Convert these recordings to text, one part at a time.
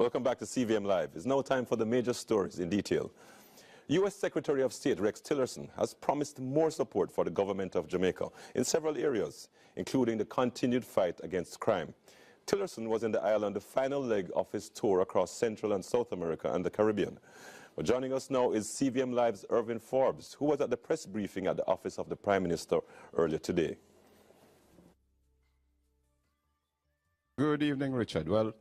Welcome back to CVM Live. It's now time for the major stories in detail. U.S. Secretary of State Rex Tillerson has promised more support for the government of Jamaica in several areas, including the continued fight against crime. Tillerson was in the island on the final leg of his tour across Central and South America and the Caribbean. But joining us now is CVM Live's Irvin Forbes, who was at the press briefing at the office of the Prime Minister earlier today. Good evening, Richard. Well,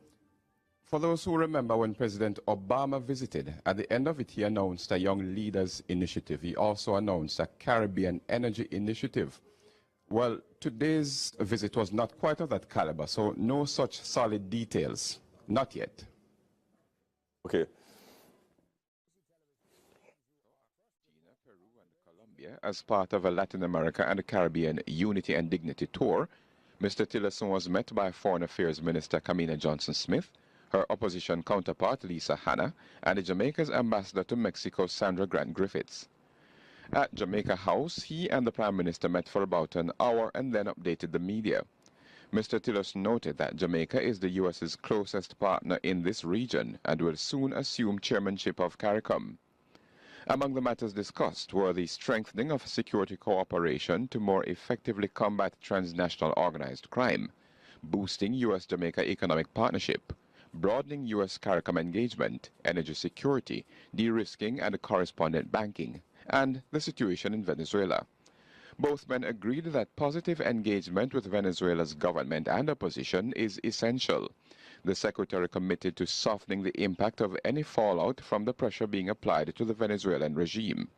for those who remember when President Obama visited, at the end of it he announced a Young Leaders Initiative. He also announced a Caribbean Energy Initiative. Well, today's visit was not quite of that caliber, so no such solid details. Not yet. Okay. Peru and Colombia, as part of a Latin America and the Caribbean Unity and Dignity Tour, Mr. Tillerson was met by Foreign Affairs Minister Kamina Johnson-Smith, her opposition counterpart Lisa Hanna, and the Jamaica's ambassador to Mexico, Sandra Grant Griffiths. At Jamaica House, he and the Prime Minister met for about an hour and then updated the media. Mr. Tillerson noted that Jamaica is the U.S.'s closest partner in this region and will soon assume chairmanship of CARICOM. Among the matters discussed were the strengthening of security cooperation to more effectively combat transnational organized crime, boosting U.S.-Jamaica economic partnership, broadening U.S. CARICOM engagement, energy security, de-risking and correspondent banking, and the situation in Venezuela. Both men agreed that positive engagement with Venezuela's government and opposition is essential. The Secretary committed to softening the impact of any fallout from the pressure being applied to the Venezuelan regime.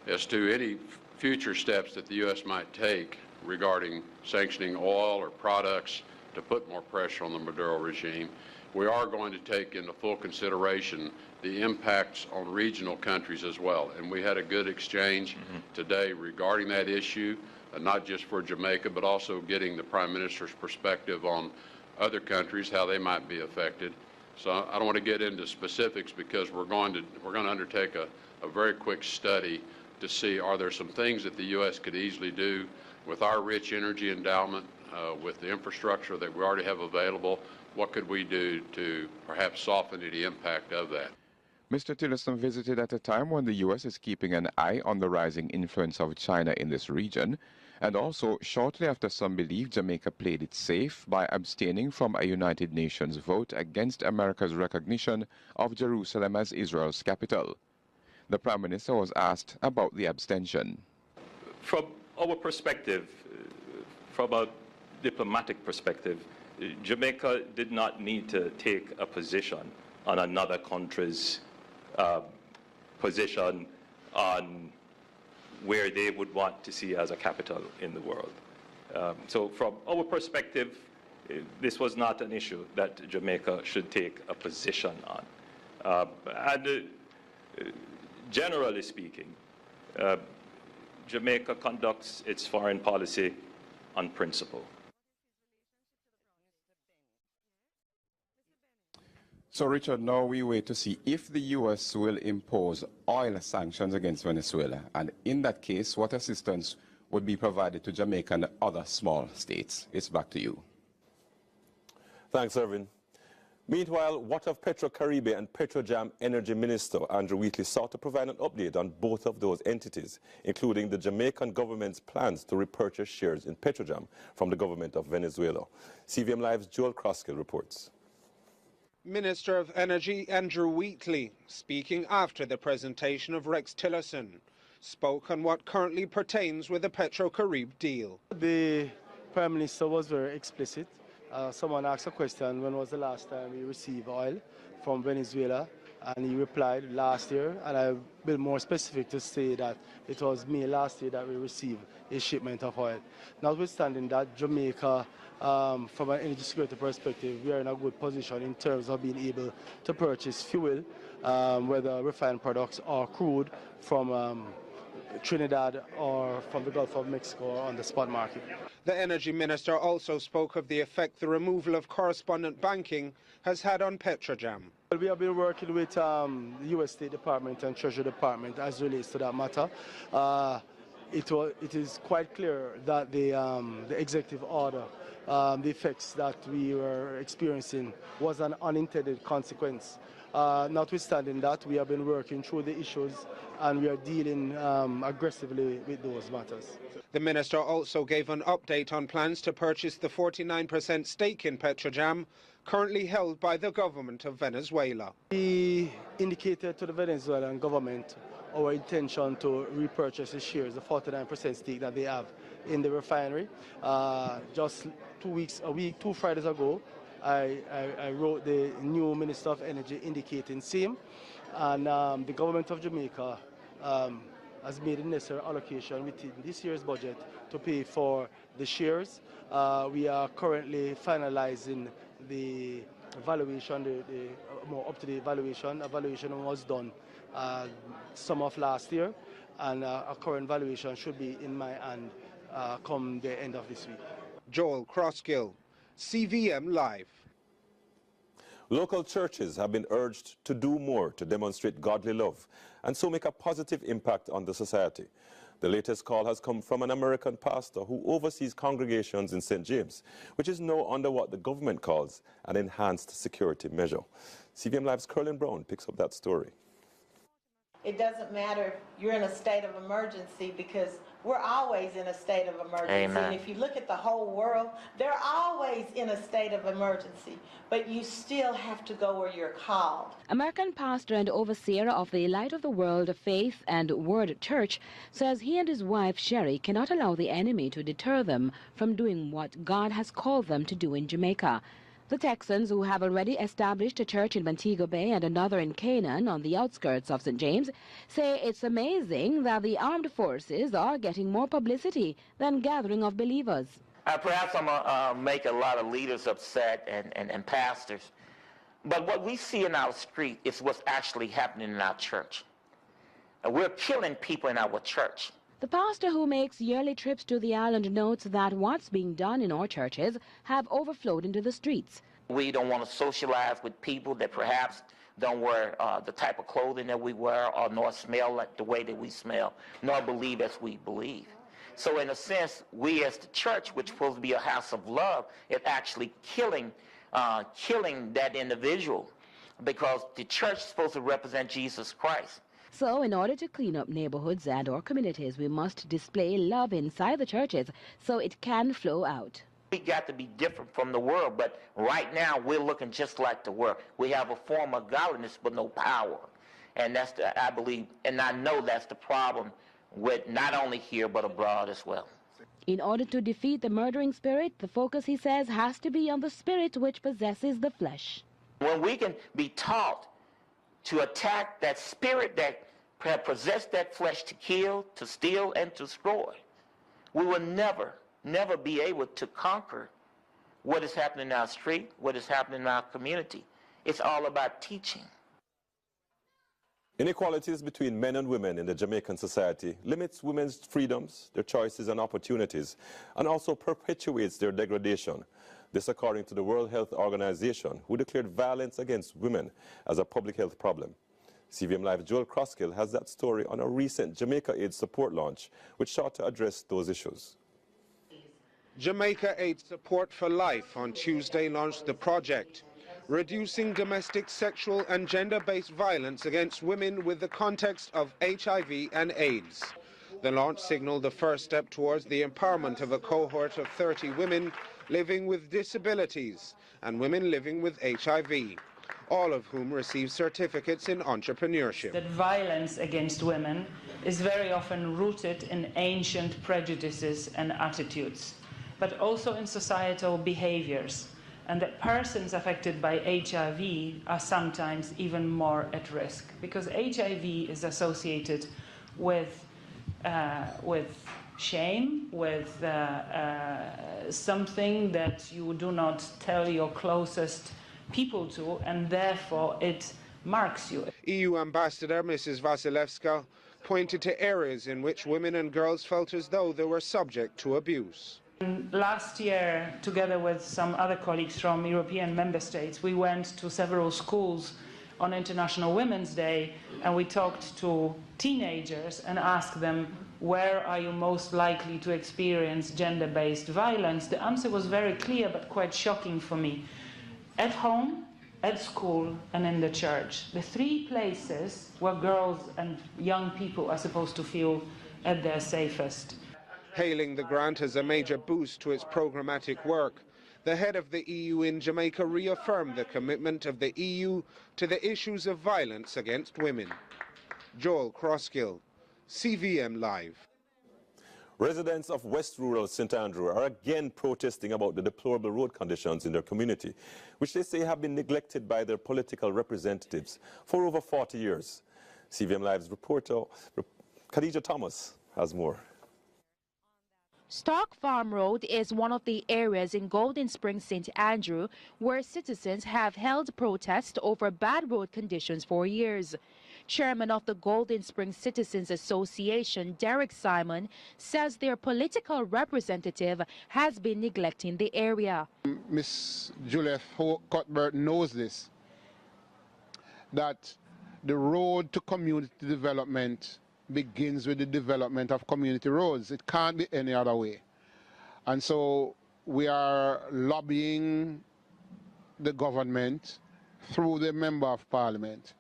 As to any future steps that the U.S. might take regarding sanctioning oil or products to put more pressure on the Maduro regime, we are going to take into full consideration the impacts on regional countries as well. And we had a good exchange today regarding that issue, not just for Jamaica, but also getting the Prime Minister's perspective on other countries, how they might be affected. So I don't want to get into specifics because we're going to undertake a very quick study to see are there some things that the U.S. could easily do with our rich energy endowment, with the infrastructure that we already have available. What could we do to perhaps soften the impact of that? Mr. Tillerson visited at a time when the U.S. is keeping an eye on the rising influence of China in this region, and also shortly after some believe Jamaica played it safe by abstaining from a United Nations vote against America's recognition of Jerusalem as Israel's capital. The Prime Minister was asked about the abstention. From our perspective, from a diplomatic perspective, Jamaica did not need to take a position on another country's position on where they would want to see as a capital in the world. So from our perspective, this was not an issue that Jamaica should take a position on. Generally speaking, Jamaica conducts its foreign policy on principle. So, Richard, now we wait to see if the U.S. will impose oil sanctions against Venezuela, and in that case, what assistance would be provided to Jamaica and other small states. It's back to you. Thanks, Irvin. Meanwhile, what of Petro-Caribe and Petrojam Energy Minister Andrew Wheatley sought to provide an update on both of those entities, including the Jamaican government's plans to repurchase shares in Petrojam from the government of Venezuela. CVM Live's Joel Croskill reports. Minister of Energy Andrew Wheatley, speaking after the presentation of Rex Tillerson, spoke on what currently pertains with the Petro-Caribe deal. The Prime Minister was very explicit. Someone asked a question, when was the last time we received oil from Venezuela? And he replied last year, and I've been more specific to say that it was May last year that we received a shipment of oil. Notwithstanding that, Jamaica, from an energy security perspective, we are in a good position in terms of being able to purchase fuel, whether refined products or crude, from Trinidad or from the Gulf of Mexico or on the spot market. The Energy Minister also spoke of the effect the removal of correspondent banking has had on Petrojam. We have been working with the U.S. State Department and Treasury Department as relates to that matter. It is quite clear that the executive order the effects that we were experiencing was an unintended consequence. Notwithstanding that, we have been working through the issues and we are dealing aggressively with those matters. The minister also gave an update on plans to purchase the 49% stake in Petrojam, currently held by the government of Venezuela. We indicated to the Venezuelan government our intention to repurchase the shares, the 49% stake that they have in the refinery. Just 2 Fridays ago, I wrote the new Minister of Energy indicating same, and the government of Jamaica has made a necessary allocation within this year's budget to pay for the shares. We are currently finalizing the valuation, the more up-to-date valuation. A valuation was done summer of last year, and a current valuation should be in my hand come the end of this week. Joel Crosskill, CVM Live. Local churches have been urged to do more to demonstrate godly love and so make a positive impact on the society. The latest call has come from an American pastor who oversees congregations in St. James, which is now under what the government calls an enhanced security measure. CVM Live's Curlin Brown picks up that story. It doesn't matter if you're in a state of emergency, because we're always in a state of emergency. Amen. And if you look at the whole world, they're always in a state of emergency. But you still have to go where you're called. American pastor and overseer of the Light of the World Faith and Word Church says he and his wife Sherry cannot allow the enemy to deter them from doing what God has called them to do in Jamaica. The Texans, who have already established a church in Montego Bay and another in Canaan on the outskirts of St. James, say it's amazing that the armed forces are getting more publicity than gathering of believers. Perhaps I'm going to make a lot of leaders upset and pastors, but what we see in our street is what's actually happening in our church. We're killing people in our church. The pastor, who makes yearly trips to the island, notes that what's being done in our churches have overflowed into the streets. We don't want to socialize with people that perhaps don't wear the type of clothing that we wear, or nor smell like the way that we smell, nor believe as we believe. So in a sense, we as the church, which is supposed to be a house of love, is actually killing that individual, because the church is supposed to represent Jesus Christ. So in order to clean up neighborhoods and our communities, we must display love inside the churches so it can flow out. We got to be different from the world, but right now we're looking just like the world. We have a form of godliness but no power. And that's I believe, and I know that's the problem with not only here but abroad as well. In order to defeat the murdering spirit, the focus, he says, has to be on the spirit which possesses the flesh. When we can be taught to attack that spirit that possessed that flesh to kill, to steal, and to destroy, we will never be able to conquer what is happening in our street, what is happening in our community. It's all about teaching. Inequalities between men and women in the Jamaican society limits women's freedoms, their choices and opportunities, and also perpetuates their degradation. This according to the World Health Organization, who declared violence against women as a public health problem. CVM Live Joel Crosskill has that story on a recent Jamaica Aid support launch, which sought to address those issues. Jamaica Aid Support for Life on Tuesday launched the project, reducing domestic sexual and gender-based violence against women with the context of HIV and AIDS. The launch signaled the first step towards the empowerment of a cohort of 30 women living with disabilities and women living with HIV, all of whom receive certificates in entrepreneurship. That violence against women is very often rooted in ancient prejudices and attitudes, but also in societal behaviors, and that persons affected by HIV are sometimes even more at risk, because HIV is associated with shame, with something that you do not tell your closest people to, and therefore it marks you. EU Ambassador Mrs. Vasilevska pointed to areas in which women and girls felt as though they were subject to abuse. Last year, together with some other colleagues from European member states, we went to several schools on International Women's Day, and we talked to teenagers and asked them, where are you most likely to experience gender-based violence? The answer was very clear but quite shocking for me. At home, at school, and in the church. The three places where girls and young people are supposed to feel at their safest. Hailing the grant as a major boost to its programmatic work, the head of the EU in Jamaica reaffirmed the commitment of the EU to the issues of violence against women. Joel Crosskill, CVM Live. Residents of West Rural St. Andrew are again protesting about the deplorable road conditions in their community, which they say have been neglected by their political representatives for over 40 years. CVM Live's reporter Khadija Thomas has more. Stock Farm Road is one of the areas in Golden Springs, St. Andrew, where citizens have held protests over bad road conditions for years. Chairman of the Golden Springs Citizens Association, Derek Simon, says their political representative has been neglecting the area. Miss Juliet Cuthbert knows this, that the road to community development begins with the development of community roads. It can't be any other way. And so we are lobbying the government through the Member of Parliament.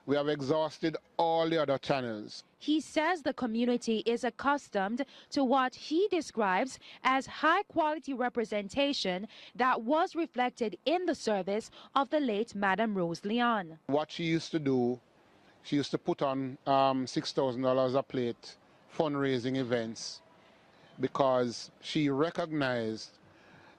We have exhausted all the other channels. He says the community is accustomed to what he describes as high-quality representation that was reflected in the service of the late Madam Rose Leon. What she used to do, she used to put on $6,000 a plate fundraising events because she recognized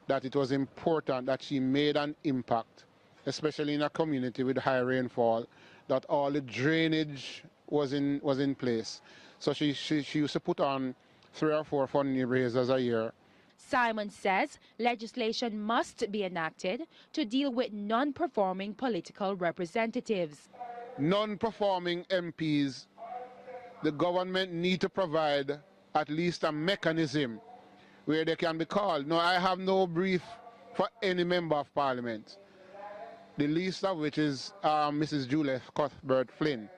that it was important that she made an impact, especially in a community with high rainfall, that all the drainage was in place. So she used to put on 3 or 4 fundraisers a year. Simon says legislation must be enacted to deal with non-performing political representatives. Non-performing MPs, the government need to provide at least a mechanism where they can be called. No, I have no brief for any member of parliament, the least of which is Mrs. Juliet Cuthbert Flynn.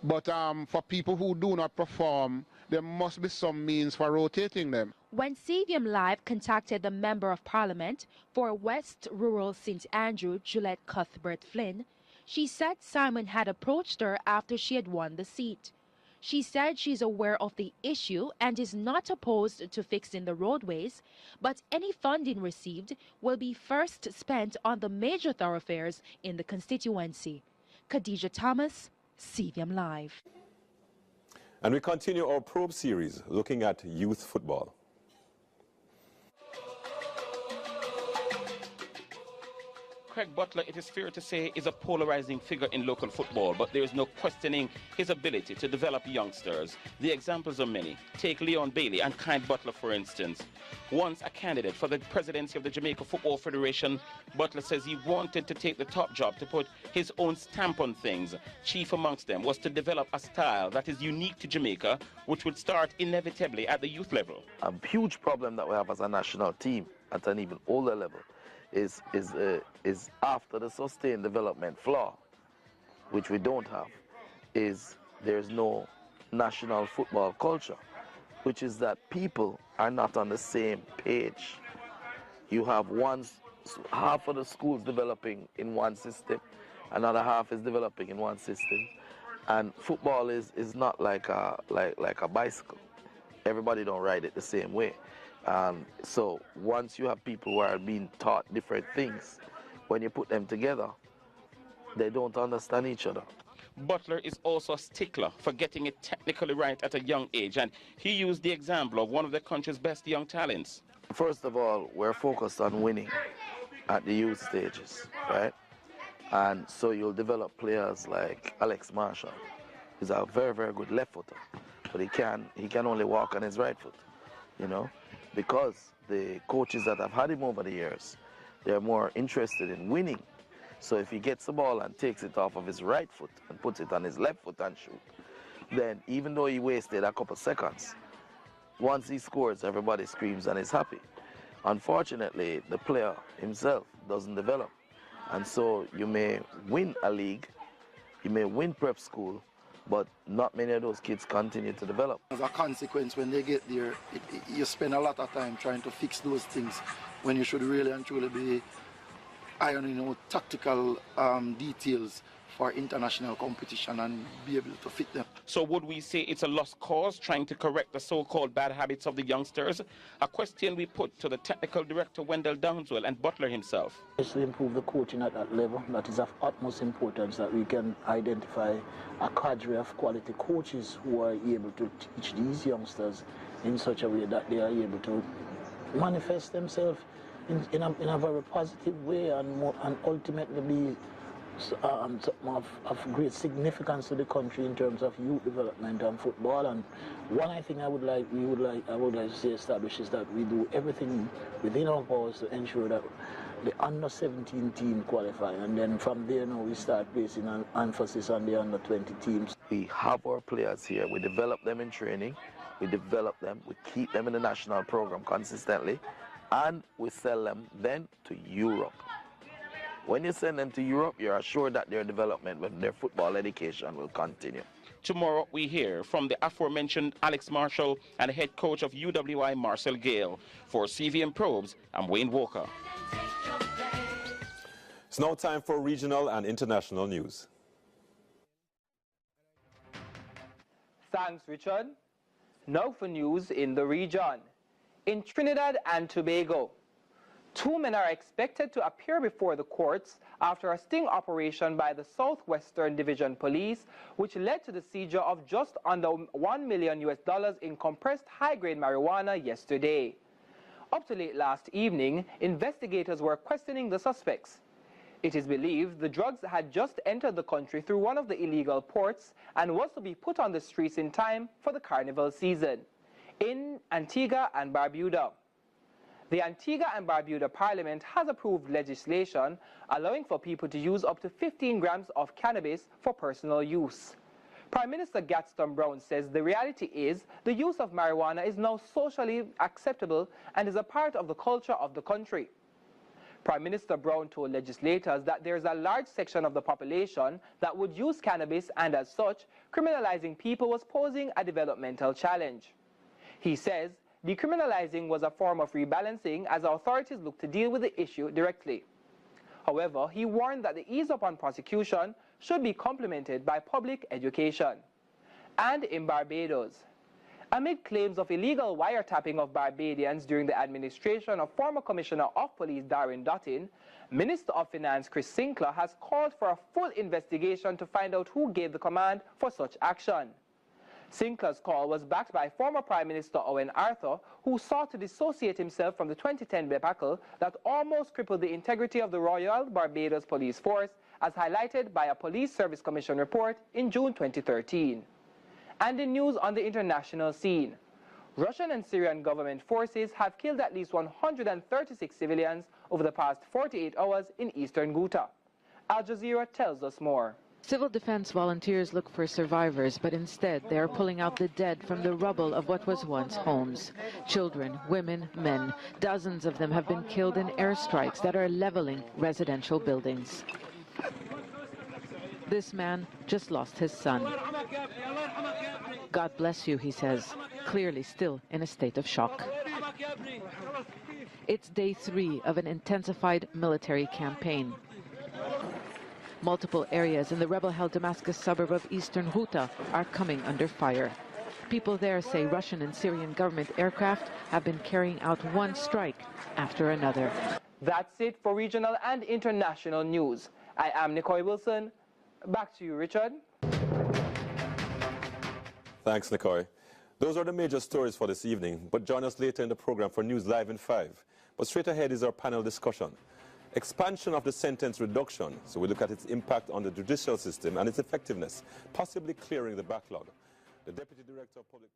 But for people who do not perform, there must be some means for rotating them. When CVM Live contacted the Member of Parliament for West Rural St. Andrew, Juliet Cuthbert Flynn, she said Simon had approached her after she had won the seat. She said she's aware of the issue and is not opposed to fixing the roadways, but any funding received will be first spent on the major thoroughfares in the constituency. Khadija Thomas, CVM Live. And we continue our probe series looking at youth football. Craig Butler, it is fair to say, is a polarizing figure in local football, but there is no questioning his ability to develop youngsters. The examples are many. Take Leon Bailey and Kind Butler, for instance. Once a candidate for the presidency of the Jamaica Football Federation, Butler says he wanted to take the top job to put his own stamp on things. Chief amongst them was to develop a style that is unique to Jamaica, which would start inevitably at the youth level. A huge problem that we have as a national team at an even older level is after the sustained development flaw, which we don't have, is there's no national football culture, which is that people are not on the same page. You have half of the schools developing in one system, another half is developing in one system, and football is not like a bicycle. Everybody don't ride it the same way. So once you have people who are being taught different things, when you put them together, they don't understand each other. Butler is also a stickler for getting it technically right at a young age, and he used the example of one of the country's best young talents. First of all, we're focused on winning at the youth stages, right? And so you'll develop players like Alex Marshall. He's a very, very good left footer, but he can only walk on his right foot, you know? Because the coaches that have had him over the years, they're more interested in winning. So if he gets the ball and takes it off of his right foot and puts it on his left foot and shoot, then even though he wasted a couple seconds, once he scores, everybody screams and is happy. Unfortunately, the player himself doesn't develop. And so you may win a league, you may win prep school, but not many of those kids continue to develop. As a consequence, when they get there, you spend a lot of time trying to fix those things when you should really and truly be ironing out tactical details for international competition and be able to fit them. So would we say it's a lost cause trying to correct the so-called bad habits of the youngsters? A question we put to the technical director Wendell Downswell and Butler himself. To improve the coaching at that level, that is of utmost importance, that we can identify a cadre of quality coaches who are able to teach these youngsters in such a way that they are able to manifest themselves in a very positive way and ultimately be something of great significance to the country in terms of youth development and football. And one thing I would like to see established is that we do everything within our powers to ensure that the under-17 team qualify, and then from there now we start placing an emphasis on the under-20 teams. We have our players here, we develop them in training, we develop them, we keep them in the national program consistently, and we sell them then to Europe. When you send them to Europe, you're assured that their development with their football education will continue. Tomorrow we hear from the aforementioned Alex Marshall and head coach of UWI Marcel Gale. For CVM Probes, I'm Wayne Walker. It's now time for regional and international news. Thanks, Richard. Now for news in the region. In Trinidad and Tobago, 2 men are expected to appear before the courts after a sting operation by the Southwestern Division Police, which led to the seizure of just under $1 million in compressed high-grade marijuana yesterday. Up to late last evening, investigators were questioning the suspects. It is believed the drugs had just entered the country through one of the illegal ports and was to be put on the streets in time for the carnival season in Antigua and Barbuda. The Antigua and Barbuda Parliament has approved legislation allowing for people to use up to 15 grams of cannabis for personal use. Prime Minister Gadsden Brown says the reality is the use of marijuana is now socially acceptable and is a part of the culture of the country. Prime Minister Brown told legislators that there is a large section of the population that would use cannabis, and as such, criminalizing people was posing a developmental challenge. He says decriminalizing was a form of rebalancing as authorities look to deal with the issue directly. However, he warned that the ease up on prosecution should be complemented by public education. And in Barbados, amid claims of illegal wiretapping of Barbadians during the administration of former Commissioner of Police Darren Dutton, Minister of Finance Chris Sinclair has called for a full investigation to find out who gave the command for such action. Sinclair's call was backed by former Prime Minister Owen Arthur, who sought to dissociate himself from the 2010 debacle that almost crippled the integrity of the Royal Barbados Police Force, as highlighted by a Police Service Commission report in June 2013. And in news on the international scene, Russian and Syrian government forces have killed at least 136 civilians over the past 48 hours in eastern Ghouta. Al Jazeera tells us more. Civil defense volunteers look for survivors, but instead they are pulling out the dead from the rubble of what was once homes. Children, women, men, dozens of them have been killed in airstrikes that are leveling residential buildings. This man just lost his son. God bless you, he says, clearly still in a state of shock. It's day 3 of an intensified military campaign. Multiple areas in the rebel-held Damascus suburb of eastern Ghouta are coming under fire. People there say Russian and Syrian government aircraft have been carrying out one strike after another. That's it for regional and international news. I am Nicoy Wilson. Back to you, Richard. Thanks, Nicoy. Those are the major stories for this evening, but join us later in the program for News Live in 5. But straight ahead is our panel discussion. Expansion of the sentence reduction, so we look at its impact on the judicial system and its effectiveness, possibly clearing the backlog. The Deputy Director of Public